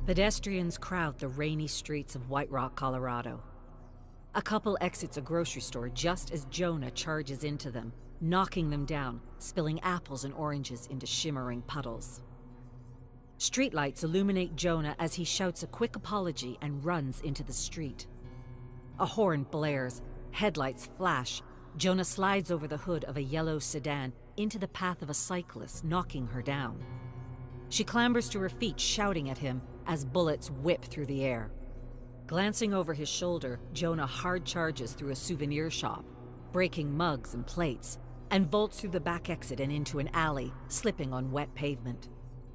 Pedestrians crowd the rainy streets of White Rock, Colorado. A couple exits a grocery store just as Jonah charges into them, knocking them down, spilling apples and oranges into shimmering puddles. Streetlights illuminate Jonah as he shouts a quick apology and runs into the street. A horn blares, headlights flash. Jonah slides over the hood of a yellow sedan into the path of a cyclist, knocking her down. She clambers to her feet, shouting at him as bullets whip through the air. Glancing over his shoulder, Jonah hard charges through a souvenir shop, breaking mugs and plates, and vaults through the back exit and into an alley, slipping on wet pavement.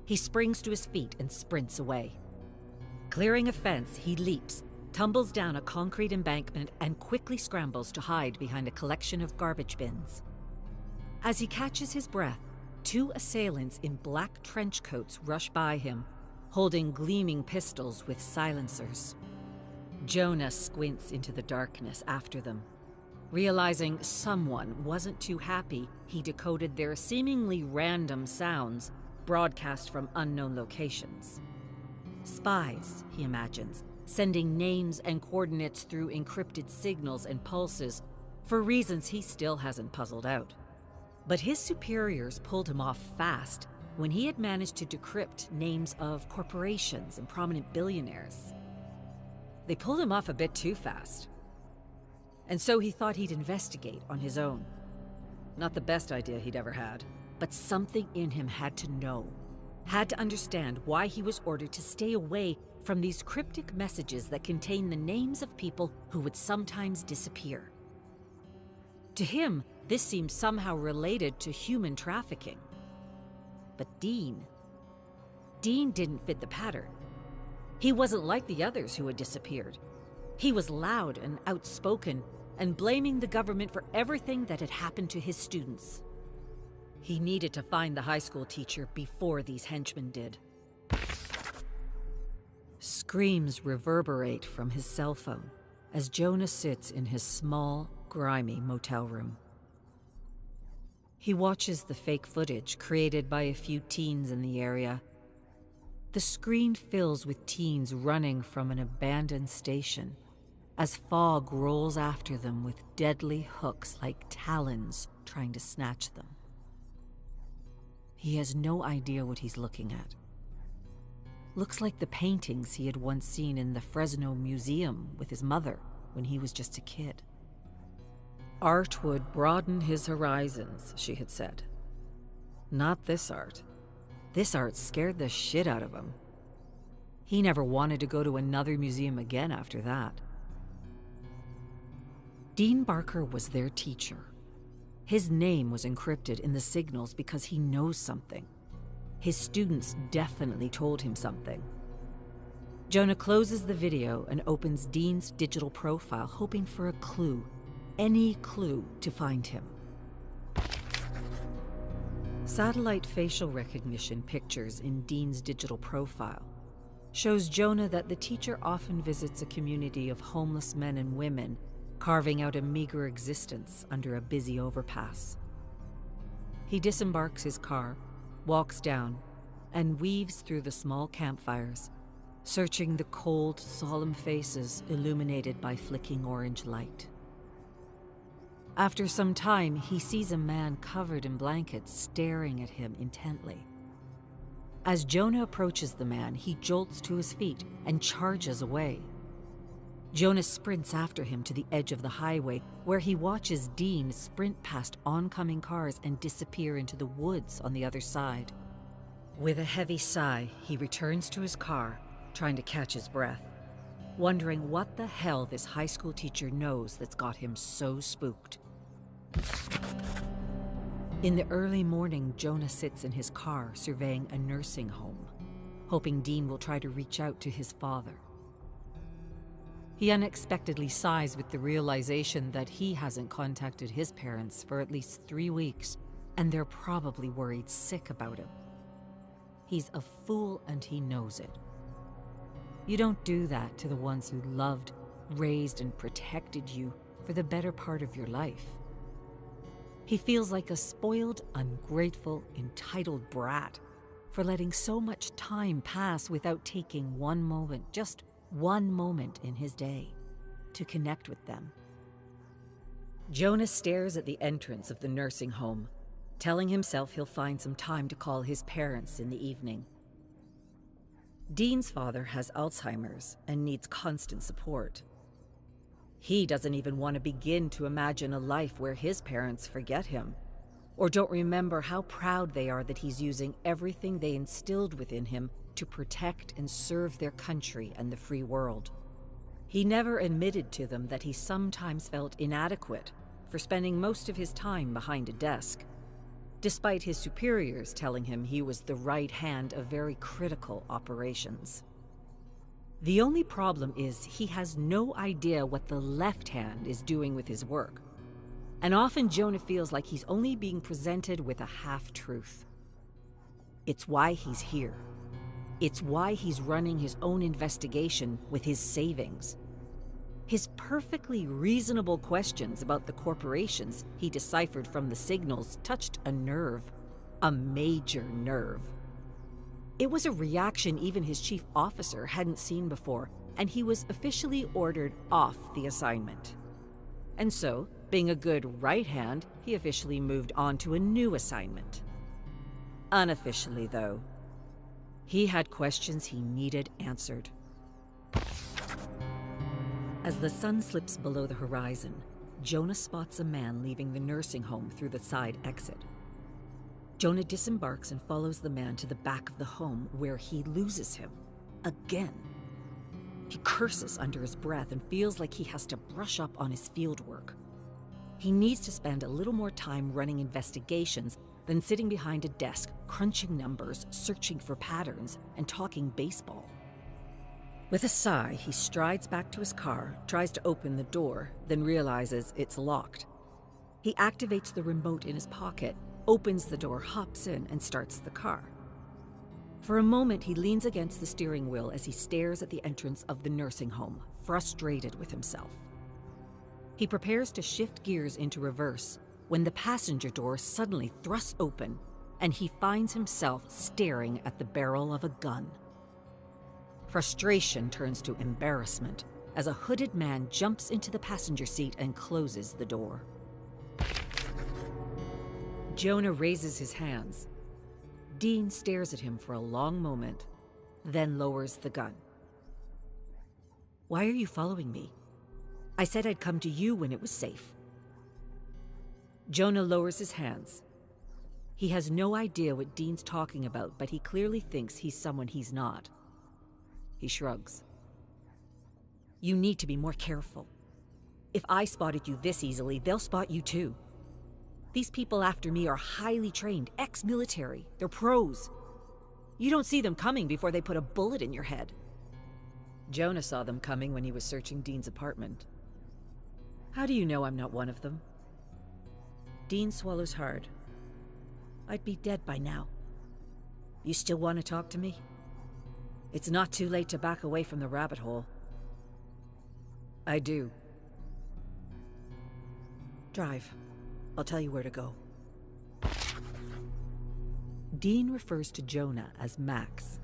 He springs to his feet and sprints away. Clearing a fence, he leaps, tumbles down a concrete embankment, and quickly scrambles to hide behind a collection of garbage bins. As he catches his breath, two assailants in black trench coats rush by him, holding gleaming pistols with silencers. Jonah squints into the darkness after them. Realizing someone wasn't too happy, he decoded their seemingly random sounds, broadcast from unknown locations. Spies, he imagines, sending names and coordinates through encrypted signals and pulses for reasons he still hasn't puzzled out. But his superiors pulled him off fast when he had managed to decrypt names of corporations and prominent billionaires. They pulled him off a bit too fast. And so he thought he'd investigate on his own. Not the best idea he'd ever had, but something in him had to know, had to understand why he was ordered to stay away from these cryptic messages that contain the names of people who would sometimes disappear. To him, this seemed somehow related to human trafficking. But Dean didn't fit the pattern. He wasn't like the others who had disappeared. He was loud and outspoken and blaming the government for everything that had happened to his students. He needed to find the high school teacher before these henchmen did. Screams reverberate from his cell phone as Jonah sits in his small, grimy motel room. He watches the fake footage created by a few teens in the area. The screen fills with teens running from an abandoned station as fog rolls after them with deadly hooks like talons trying to snatch them. He has no idea what he's looking at. Looks like the paintings he had once seen in the Fresno Museum with his mother when he was just a kid. Art would broaden his horizons, she had said. Not this art. This art scared the shit out of him. He never wanted to go to another museum again after that. Dean Barker was their teacher. His name was encrypted in the signals because he knows something. His students definitely told him something. Jonah closes the video and opens Dean's digital profile, hoping for a clue. Any clue to find him. Satellite facial recognition pictures in Dean's digital profile shows Jonah that the teacher often visits a community of homeless men and women carving out a meager existence under a busy overpass. He disembarks his car, walks down, and weaves through the small campfires, searching the cold, solemn faces illuminated by flicking orange light. After some time, he sees a man covered in blankets staring at him intently. As Jonah approaches the man, he jolts to his feet and charges away. Jonah sprints after him to the edge of the highway, where he watches Dean sprint past oncoming cars and disappear into the woods on the other side. With a heavy sigh, he returns to his car, trying to catch his breath, wondering what the hell this high school teacher knows that's got him so spooked. In the early morning, Jonah sits in his car surveying a nursing home, hoping Dean will try to reach out to his father. He unexpectedly sighs with the realization that he hasn't contacted his parents for at least 3 weeks, and they're probably worried sick about him. He's a fool and he knows it. You don't do that to the ones who loved, raised, and protected you for the better part of your life. He feels like a spoiled, ungrateful, entitled brat for letting so much time pass without taking one moment, just one moment in his day, to connect with them. Jonah stares at the entrance of the nursing home, telling himself he'll find some time to call his parents in the evening. Dean's father has Alzheimer's and needs constant support. He doesn't even want to begin to imagine a life where his parents forget him, or don't remember how proud they are that he's using everything they instilled within him to protect and serve their country and the free world. He never admitted to them that he sometimes felt inadequate for spending most of his time behind a desk, despite his superiors telling him he was the right hand of very critical operations. The only problem is he has no idea what the left hand is doing with his work, and often Jonah feels like he's only being presented with a half-truth. It's why he's here. It's why he's running his own investigation with his savings. His perfectly reasonable questions about the corporations he deciphered from the signals touched a nerve, a major nerve. It was a reaction even his chief officer hadn't seen before, and he was officially ordered off the assignment. And so, being a good right hand, he officially moved on to a new assignment. Unofficially, though, he had questions he needed answered. As the sun slips below the horizon, Jonah spots a man leaving the nursing home through the side exit. Jonah disembarks and follows the man to the back of the home, where he loses him. Again. He curses under his breath and feels like he has to brush up on his fieldwork. He needs to spend a little more time running investigations than sitting behind a desk, crunching numbers, searching for patterns, and talking baseball. With a sigh, he strides back to his car, tries to open the door, then realizes it's locked. He activates the remote in his pocket, opens the door, hops in, and starts the car. For a moment, he leans against the steering wheel as he stares at the entrance of the nursing home, frustrated with himself. He prepares to shift gears into reverse when the passenger door suddenly thrusts open and he finds himself staring at the barrel of a gun. Frustration turns to embarrassment as a hooded man jumps into the passenger seat and closes the door. Jonah raises his hands. Dean stares at him for a long moment, then lowers the gun. "Why are you following me? I said I'd come to you when it was safe." Jonah lowers his hands. He has no idea what Dean's talking about, but he clearly thinks he's someone he's not. He shrugs. "You need to be more careful. If I spotted you this easily, they'll spot you too. These people after me are highly trained, ex-military. They're pros. You don't see them coming before they put a bullet in your head." Jonah saw them coming when he was searching Dean's apartment. "How do you know I'm not one of them?" Dean swallows hard. "I'd be dead by now. You still want to talk to me? It's not too late to back away from the rabbit hole." "I do." "Drive. I'll tell you where to go." Dean refers to Jonah as Max,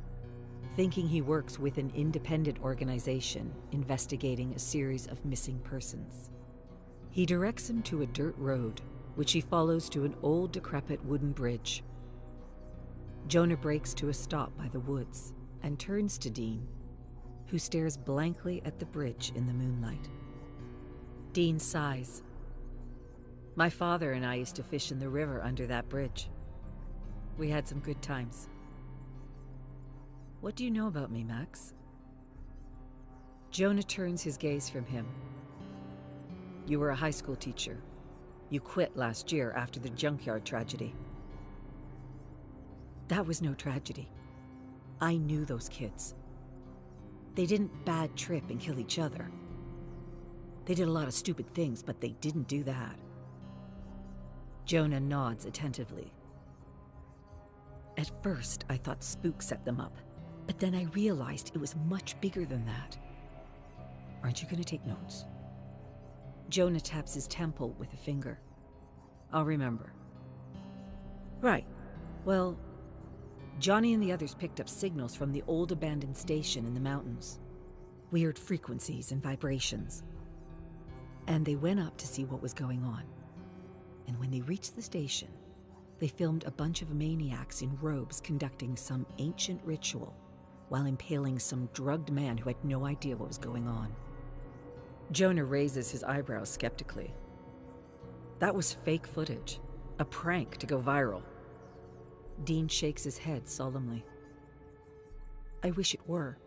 thinking he works with an independent organization investigating a series of missing persons. He directs him to a dirt road, which he follows to an old, decrepit wooden bridge. Jonah brakes to a stop by the woods and turns to Dean, who stares blankly at the bridge in the moonlight. Dean sighs. "My father and I used to fish in the river under that bridge. We had some good times." "What do you know about me, Max?" Jonah turns his gaze from him. "You were a high school teacher. You quit last year after the junkyard tragedy." "That was no tragedy. I knew those kids. They didn't bad trip and kill each other. They did a lot of stupid things, but they didn't do that." Jonah nods attentively. At first, I thought spooks set them up, but then I realized it was much bigger than that. Aren't you going to take notes? Jonah taps his temple with a finger. I'll remember. Right. Well, Johnny and the others picked up signals from the old abandoned station in the mountains. Weird frequencies and vibrations. And they went up to see what was going on. And when they reached the station, they filmed a bunch of maniacs in robes conducting some ancient ritual while impaling some drugged man who had no idea what was going on. Jonah raises his eyebrows skeptically. That was fake footage, a prank to go viral. Dean shakes his head solemnly. I wish it were.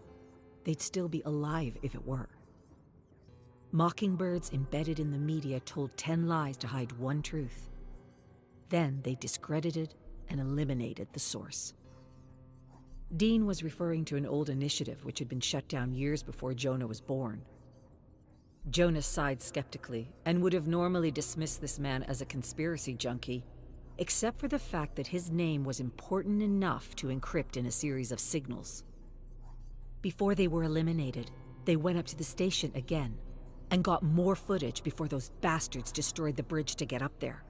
They'd still be alive if it were. Mockingbirds embedded in the media told 10 lies to hide one truth. Then they discredited and eliminated the source. Dean was referring to an old initiative which had been shut down years before Jonah was born. Jonah sighed skeptically and would have normally dismissed this man as a conspiracy junkie, except for the fact that his name was important enough to encrypt in a series of signals. Before they were eliminated, they went up to the station again and got more footage before those bastards destroyed the bridge to get up there.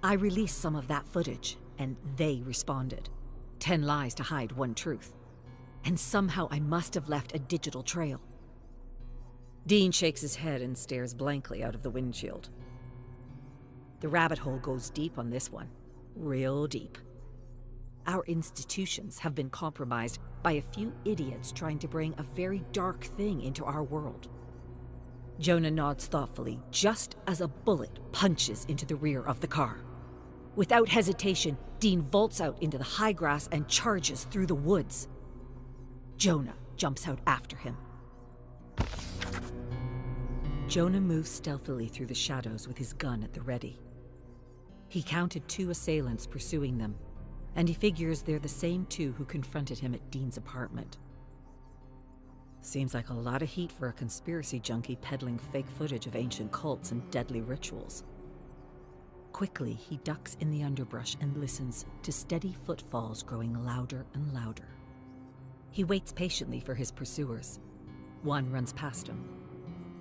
I released some of that footage, and they responded. 10 lies to hide one truth. And somehow I must have left a digital trail. Dean shakes his head and stares blankly out of the windshield. The rabbit hole goes deep on this one. Real deep. Our institutions have been compromised by a few idiots trying to bring a very dark thing into our world. Jonah nods thoughtfully, just as a bullet punches into the rear of the car. Without hesitation, Dean vaults out into the high grass and charges through the woods. Jonah jumps out after him. Jonah moves stealthily through the shadows with his gun at the ready. He counted 2 assailants pursuing them, and he figures they're the same 2 who confronted him at Dean's apartment. Seems like a lot of heat for a conspiracy junkie peddling fake footage of ancient cults and deadly rituals. Quickly, he ducks in the underbrush and listens to steady footfalls growing louder and louder. He waits patiently for his pursuers. One runs past him.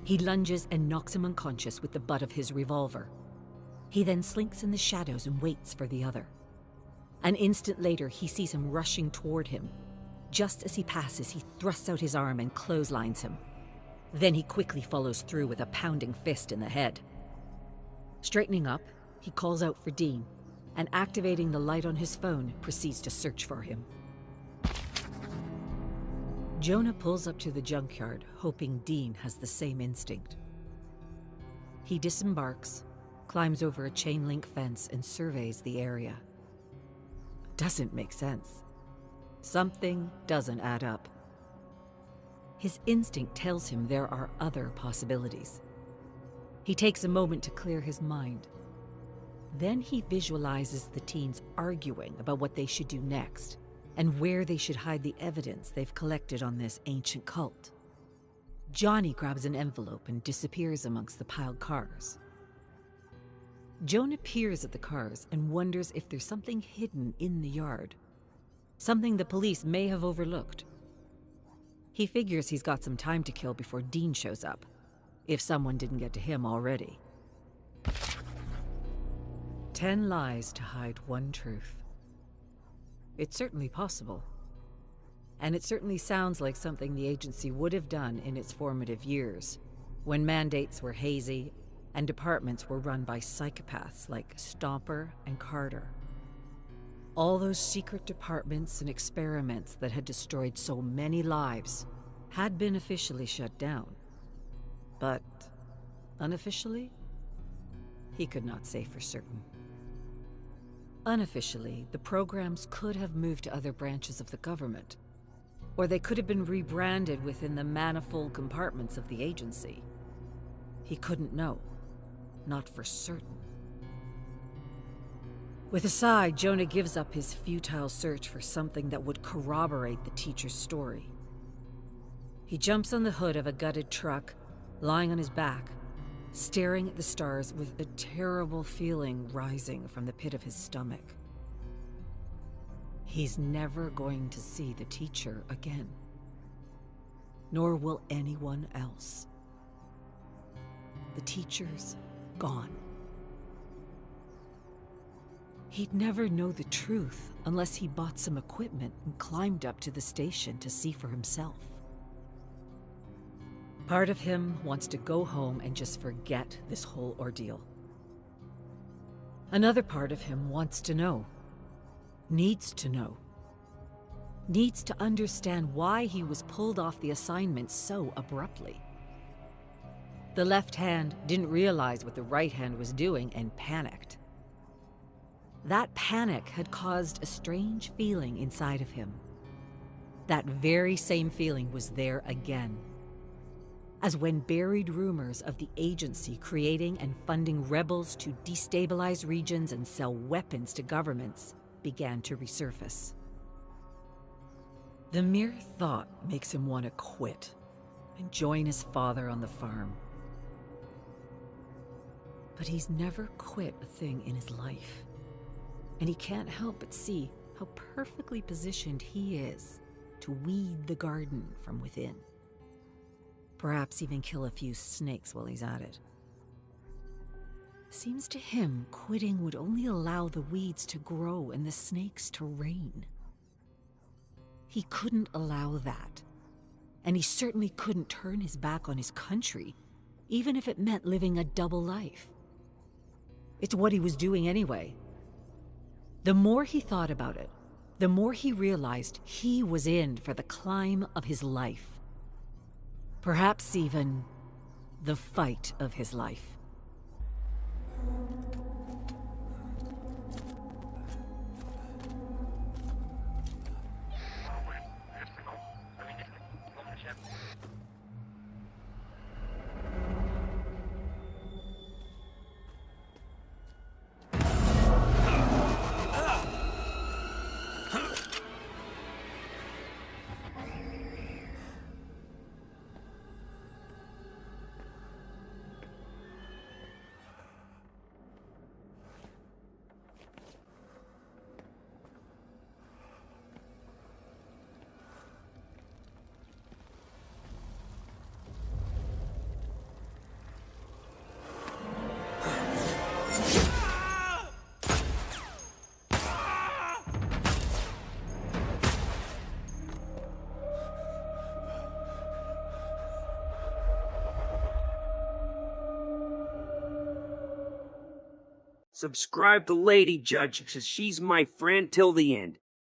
He lunges and knocks him unconscious with the butt of his revolver. He then slinks in the shadows and waits for the other. An instant later, he sees him rushing toward him. Just as he passes, he thrusts out his arm and clotheslines him. Then he quickly follows through with a pounding fist in the head. Straightening up, he calls out for Dean, and activating the light on his phone, proceeds to search for him. Jonah pulls up to the junkyard, hoping Dean has the same instinct. He disembarks, climbs over a chain-link fence, and surveys the area. Doesn't make sense. Something doesn't add up. His instinct tells him there are other possibilities. He takes a moment to clear his mind. Then he visualizes the teens arguing about what they should do next, and where they should hide the evidence they've collected on this ancient cult. Johnny grabs an envelope and disappears amongst the piled cars. Jonah peers at the cars and wonders if there's something hidden in the yard. Something the police may have overlooked. He figures he's got some time to kill before Dean shows up, if someone didn't get to him already. 10 lies to hide one truth. It's certainly possible. And it certainly sounds like something the agency would have done in its formative years, when mandates were hazy and departments were run by psychopaths like Stomper and Carter. All those secret departments and experiments that had destroyed so many lives had been officially shut down. But unofficially, he could not say for certain. Unofficially, the programs could have moved to other branches of the government, or they could have been rebranded within the manifold compartments of the agency. He couldn't know, not for certain. With a sigh, Jonah gives up his futile search for something that would corroborate the teacher's story. He jumps on the hood of a gutted truck, lying on his back, staring at the stars with a terrible feeling rising from the pit of his stomach. He's never going to see the teacher again. Nor will anyone else. The teacher's gone. He'd never know the truth unless he bought some equipment and climbed up to the station to see for himself. Part of him wants to go home and just forget this whole ordeal. Another part of him wants to know. Needs to know. Needs to understand why he was pulled off the assignment so abruptly. The left hand didn't realize what the right hand was doing and panicked. That panic had caused a strange feeling inside of him. That very same feeling was there again. As when buried rumors of the agency creating and funding rebels to destabilize regions and sell weapons to governments began to resurface. The mere thought makes him want to quit and join his father on the farm. But he's never quit a thing in his life, and he can't help but see how perfectly positioned he is to weed the garden from within. Perhaps even kill a few snakes while he's at it. Seems to him quitting would only allow the weeds to grow and the snakes to reign. He couldn't allow that, and he certainly couldn't turn his back on his country, even if it meant living a double life. It's what he was doing anyway. The more he thought about it, the more he realized he was in for the climb of his life. Perhaps even the fight of his life. Subscribe to Lady Judge, cause she's my friend till the end.